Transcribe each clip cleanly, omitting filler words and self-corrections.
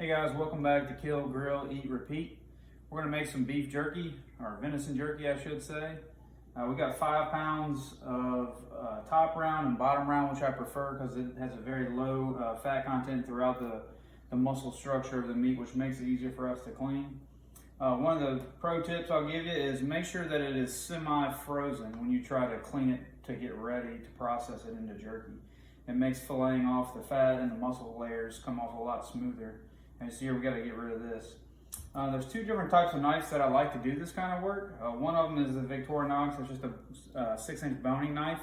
Hey guys, welcome back to Kill, Grill, Eat, Repeat. We're gonna make some beef jerky, or venison jerky I should say. We got 5 pounds of top round and bottom round, which I prefer because it has a very low fat content throughout the muscle structure of the meat, which makes it easier for us to clean. One of the pro tips I'll give you is make sure that it is semi-frozen when you try to clean it to get ready to process it into jerky. It makes filleting off the fat and the muscle layers come off a lot smoother. And so here we got to get rid of this. There's 2 different types of knives that I like to do this kind of work. One of them is the Victorinox. It's just a 6-inch boning knife.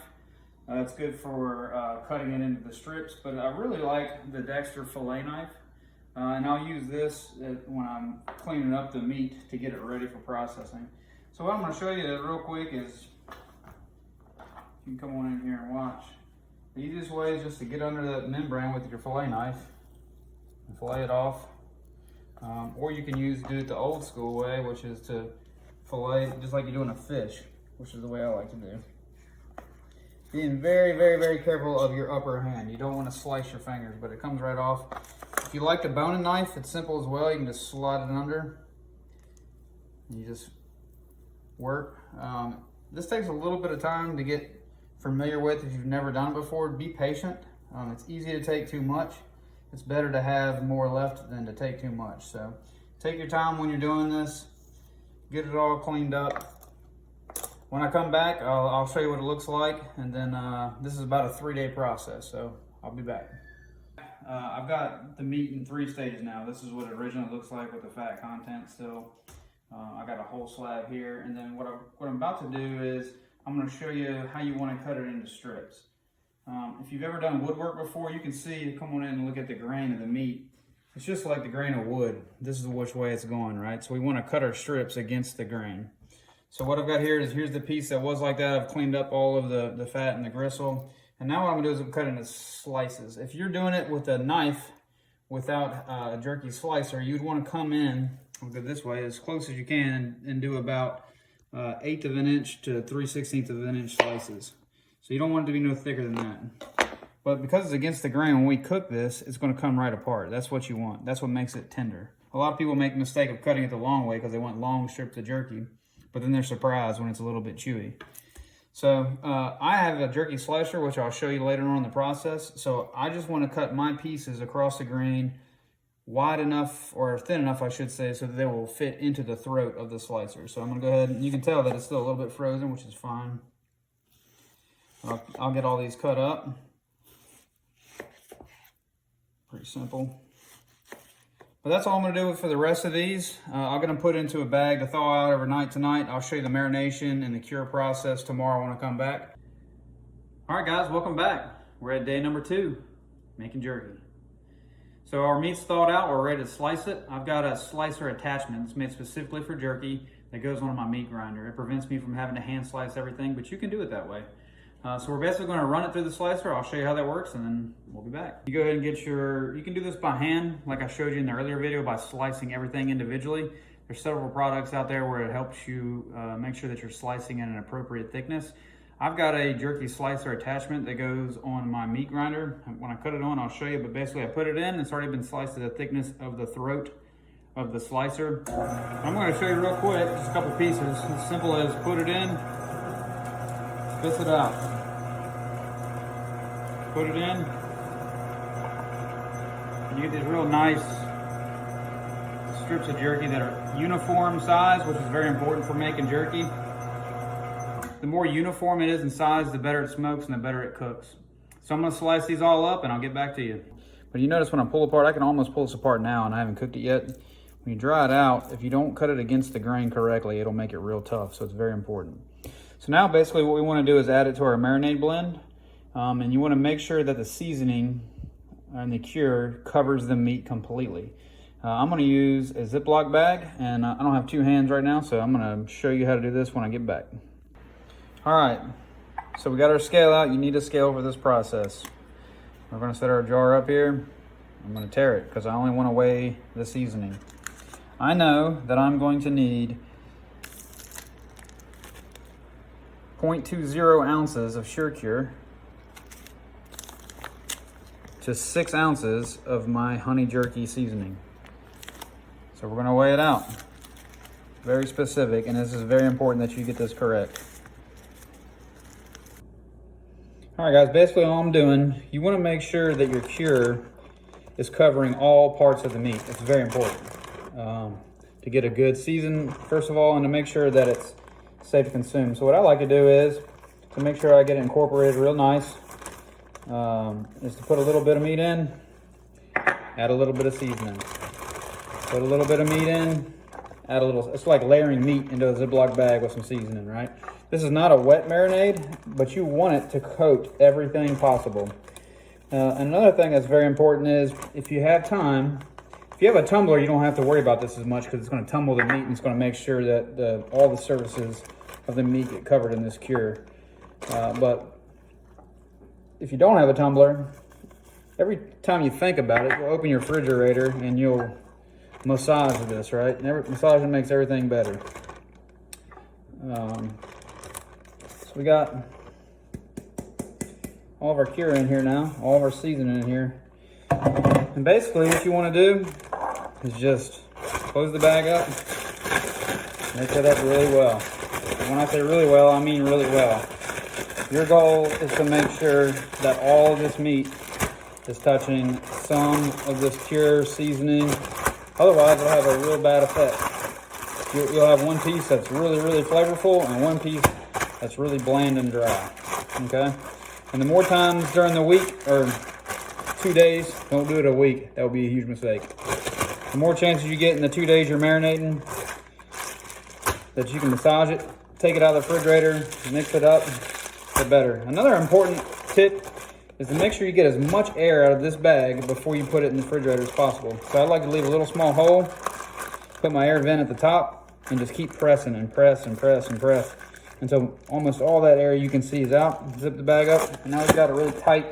It's good for cutting it into the strips, but I really like the Dexter fillet knife. And I'll use this when I'm cleaning up the meat to get it ready for processing. So what I'm going to show you real quick is, you can come on in here and watch. The easiest way is just to get under that membrane with your fillet knife and fillet it off. Or you can do it the old school way, which is to fillet just like you're doing a fish, which is the way I like to do. Being very, very, very careful of your upper hand. You don't want to slice your fingers, but it comes right off. If you like the boning knife, it's simple as well. You can just slide it under. You just work. This takes a little bit of time to get familiar with if you've never done it before. Be patient. It's easy to take too much. It's better to have more left than to take too much. So take your time when you're doing this. Get it all cleaned up. When I come back, I'll show you what it looks like. And then this is about a 3-day process. So I'll be back. I've got the meat in 3 stages now. This is what it originally looks like with the fat content still. I got a whole slab here. And then what I'm about to do is I'm going to show you how you want to cut it into strips. If you've ever done woodwork before, you can see, come on in and look at the grain of the meat. It's just like the grain of wood. This is which way it's going, right? So we want to cut our strips against the grain. So what I've got here is, here's the piece that was like that. I've cleaned up all of the fat and the gristle. And now what I'm going to do is I'm cut it into slices. If you're doing it with a knife without a jerky slicer, you'd want to come in, I'll go this way, as close as you can and do about 1/8 of an inch to 3/16 of an inch slices. So you don't want it to be no thicker than that. But because it's against the grain, when we cook this, it's going to come right apart. That's what you want. That's what makes it tender. A lot of people make the mistake of cutting it the long way because they want long strips of jerky, but then they're surprised when it's a little bit chewy. So I have a jerky slicer, which I'll show you later on in the process. So I just want to cut my pieces across the grain wide enough, or thin enough I should say, so that they will fit into the throat of the slicer. So I'm going to go ahead, and you can tell that it's still a little bit frozen, which is fine. I'll get all these cut up. Pretty simple. But that's all I'm going to do for the rest of these. I'm going to put into a bag to thaw out overnight tonight. I'll show you the marination and the cure process tomorrow when I come back. All right, guys, welcome back. We're at day number 2, making jerky. So our meat's thawed out. We're ready to slice it. I've got a slicer attachment that's made specifically for jerky that goes on my meat grinder. It prevents me from having to hand slice everything, but you can do it that way. So we're basically going to run it through the slicer. I'll show you how that works, and then we'll be back. You go ahead and get you can do this by hand, like I showed you in the earlier video, by slicing everything individually. There's several products out there where it helps you make sure that you're slicing at an appropriate thickness. I've got a jerky slicer attachment that goes on my meat grinder. When I cut it on, I'll show you, but basically I put it in, and it's already been sliced to the thickness of the throat of the slicer. I'm going to show you real quick, just a couple pieces. As simple as put it in, spit it out. Put it in. And you get these real nice strips of jerky that are uniform size, which is very important for making jerky. The more uniform it is in size, the better it smokes and the better it cooks. So I'm going to slice these all up and I'll get back to you. But you notice when I pull apart, I can almost pull this apart now and I haven't cooked it yet. When you dry it out, if you don't cut it against the grain correctly, it'll make it real tough. So it's very important. So now basically what we want to do is add it to our marinade blend. And you want to make sure that the seasoning and the cure covers the meat completely. I'm going to use a Ziploc bag, and I don't have 2 hands right now, so I'm going to show you how to do this when I get back. All right, so we got our scale out. You need a scale for this process. We're going to set our jar up here. I'm going to tare it because I only want to weigh the seasoning. I know that I'm going to need 0.20 ounces of Cure to 6 ounces of my honey jerky seasoning. So we're gonna weigh it out. Very specific, and this is very important that you get this correct. All right, guys, basically all I'm doing, you wanna make sure that your cure is covering all parts of the meat. It's very important to get a good season, first of all, and to make sure that it's safe to consume. So what I like to do is to make sure I get it incorporated real nice, is to put a little bit of meat in, add a little bit of seasoning. Put a little bit of meat in, add a little, it's like layering meat into a Ziploc bag with some seasoning, right? This is not a wet marinade, but you want it to coat everything possible. And another thing that's very important is if you have time, if you have a tumbler, you don't have to worry about this as much because it's going to tumble the meat and it's going to make sure that all the surfaces of the meat get covered in this cure. But if you don't have a tumbler, every time you think about it, you'll open your refrigerator and you'll massage this, right? And massaging makes everything better. So we got all of our cure in here now, all of our seasoning in here. And basically what you want to do is just close the bag up, mix it up really well. And when I say really well, I mean really well. Your goal is to make sure that all of this meat is touching some of this cure seasoning. Otherwise, it'll have a real bad effect. You'll have one piece that's really, really flavorful and one piece that's really bland and dry, okay? And the more times during the week, or 2 days, don't do it a week. That would be a huge mistake. The more chances you get in the 2 days you're marinating, that you can massage it, take it out of the refrigerator, mix it up, the better. Another important tip is to make sure you get as much air out of this bag before you put it in the refrigerator as possible. So I like to leave a little small hole, put my air vent at the top, and just keep pressing and press and press and press until almost all that air you can see is out. Zip the bag up, and now we've got it really tight,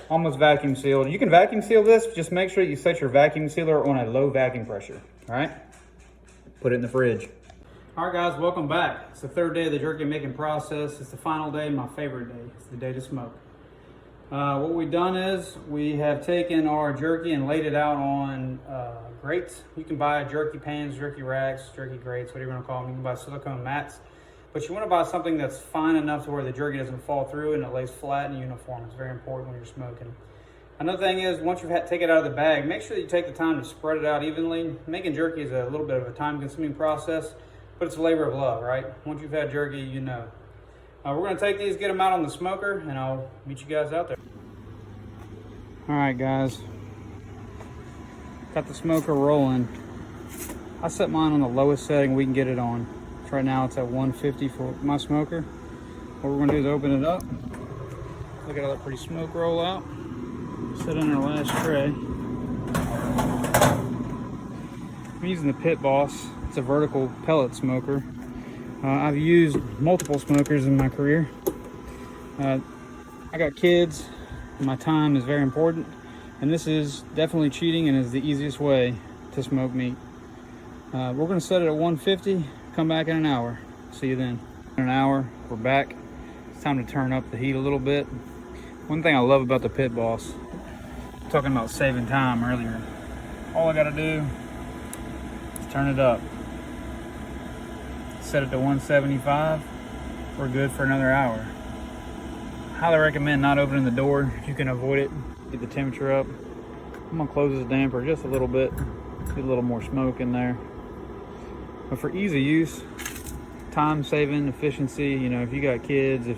almost vacuum sealed. You can vacuum seal this, just make sure you set your vacuum sealer on a low vacuum pressure, all right? Put it in the fridge. All right, guys, welcome back. It's the third day of the jerky making process. It's the final day, my favorite day. It's the day to smoke. What we've done is we have taken our jerky and laid it out on grates. You can buy jerky pans, jerky racks, jerky grates, whatever you want to call them. You can buy silicone mats, but you want to buy something that's fine enough to where the jerky doesn't fall through and it lays flat and uniform. It's very important when you're smoking. Another thing is, once you've take it out of the bag, make sure that you take the time to spread it out evenly. Making jerky is a little bit of a time-consuming process, but it's a labor of love, right? Once you've had jerky, you know. We're going to take these, get them out on the smoker, and I'll meet you guys out there. All right, guys. Got the smoker rolling. I set mine on the lowest setting we can get it on. So right now it's at 150 for my smoker. What we're going to do is open it up. Look at all that pretty smoke roll out. Set it in our last tray. I'm using the Pit Boss. It's a vertical pellet smoker. I've used multiple smokers in my career. I got kids, and my time is very important, and this is definitely cheating and is the easiest way to smoke meat. We're going to set it at 150, come back in an hour. See you then. In an hour, we're back. It's time to turn up the heat a little bit. One thing I love about the Pit Boss, talking about saving time earlier, all I got to do is turn it up. Set it to 175. We're good for another hour. Highly recommend not opening the door if you can avoid it. Get the temperature up. I'm gonna close this damper just a little bit, get a little more smoke in there. But for ease of use, time saving, efficiency, you know, if you got kids, if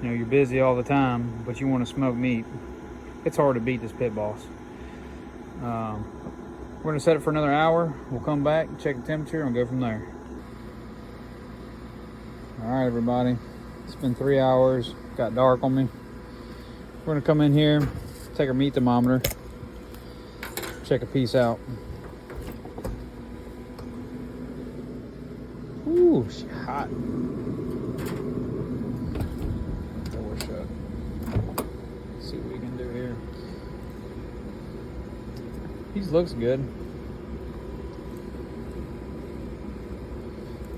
you know you're busy all the time, but you want to smoke meat, it's hard to beat this Pit Boss. We're gonna set it for another hour. We'll come back, check the temperature, and go from there. All right, everybody, it's been 3 hours, got dark on me. We're gonna come in here, take our meat thermometer, check a piece out. Ooh, she's hot. Door shut. Let's see what we can do here. These looks good.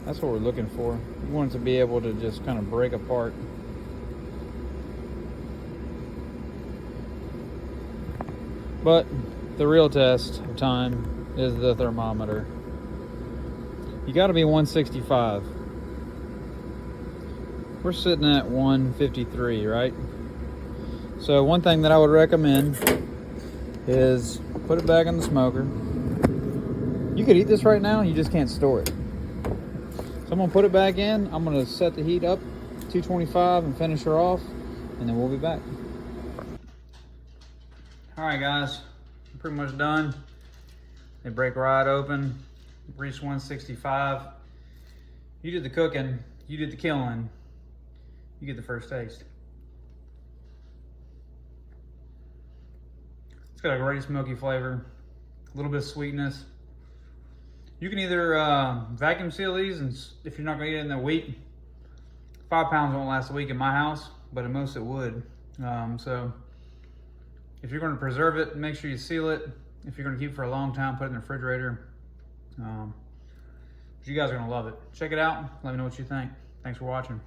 That's what we're looking for. We want it to be able to just kind of break apart. But the real test of time is the thermometer. You gotta be 165. We're sitting at 153, right? So one thing that I would recommend is put it back in the smoker. You could eat this right now, you just can't store it. So I'm gonna put it back in. I'm gonna set the heat up 225 and finish her off, and then we'll be back. All right, guys, I'm pretty much done. They break right open, reached 165. You did the cooking, you did the killing. You get the first taste. It's got a great smoky flavor, a little bit of sweetness. You can either vacuum seal these, and if you're not gonna eat it in a week, 5 pounds won't last a week in my house, but at most it would. So if you're gonna preserve it, make sure you seal it. If you're gonna keep it for a long time, put it in the refrigerator. But you guys are gonna love it. Check it out, let me know what you think. Thanks for watching.